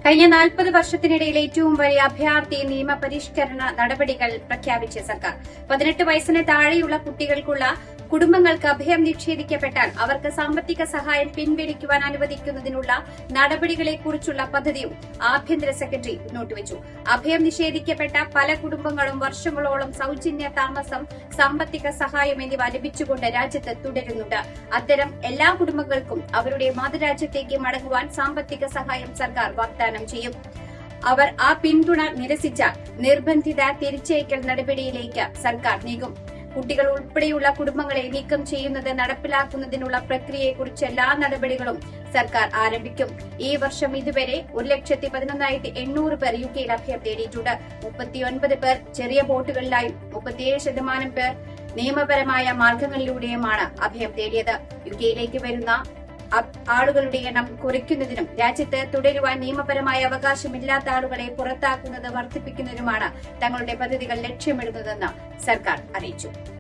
കഴിഞ്ഞ 40 വർഷത്തിനിടയിൽ ഏറ്റവും വലിയ അഭയാർത്ഥി നിയമപരിഷ്കരണ നടപടികൾ പ്രഖ്യാപിച്ച സർക്കാർ 18 വയസ്സിന് താഴെയുള്ള കുട്ടികൾക്കുള്ള കുടുംബങ്ങൾക്ക് അഭയം നിഷേധിക്കപ്പെട്ടാൽ അവർക്ക് സാമ്പത്തിക സഹായം പിൻവലിക്കുവാൻ അനുവദിക്കുന്നതിനുള്ള നടപടികളെക്കുറിച്ചുള്ള പദ്ധതിയും ആഭ്യന്തര സെക്രട്ടറി മുന്നോട്ടുവച്ചു. അഭയം നിഷേധിക്കപ്പെട്ട പല കുടുംബങ്ങളും വർഷങ്ങളോളം സൌജന്യ താമസം, സാമ്പത്തിക സഹായം എന്നിവ ലഭിച്ചുകൊണ്ട് രാജ്യത്ത് തുടരുന്നുണ്ട്. അത്തരം എല്ലാ കുടുംബങ്ങൾക്കും അവരുടെ മാതൃരാജ്യത്തേക്ക് മടങ്ങുവാൻ സാമ്പത്തിക സഹായം സർക്കാർ വാഗ്ദാനം ചെയ്യും. അവർ ആ പിന്തുണ നിരസിച്ചാൽ നിർബന്ധിത തിരിച്ചയക്കൽ നടപടിയിലേക്ക് സർക്കാർ നീങ്ങും. കുട്ടികൾ ഉൾപ്പെടെയുള്ള കുടുംബങ്ങളെ നീക്കം ചെയ്യുന്നത് നടപ്പിലാക്കുന്നതിനുള്ള പ്രക്രിയയെക്കുറിച്ച് എല്ലാ നടപടികളും സർക്കാർ ആരംഭിക്കും. ഈ വർഷം ഇതുവരെ 1,11,800 പേർ യുകെയിൽ അഭയം തേടിയിട്ടുണ്ട്. 39 പേർ ചെറിയ ബോട്ടുകളിലായും 37% പേർ നിയമപരമായ മാർഗങ്ങളിലൂടെയുമാണ് അഭയം തേടിയത്. യുകെയിലേക്ക് വരുന്ന ആളുകളുടെ എണ്ണം കുറയ്ക്കുന്നതിനും രാജ്യത്ത് തുടരുവാൻ നിയമപരമായ അവകാശമില്ലാത്ത ആളുകളെ പുറത്താക്കുന്നത് വർദ്ധിപ്പിക്കുന്നതിനുമാണ് തങ്ങളുടെ പദ്ധതികൾ ലക്ഷ്യമിടുന്നതെന്ന് സർക്കാർ അറിയിച്ചു.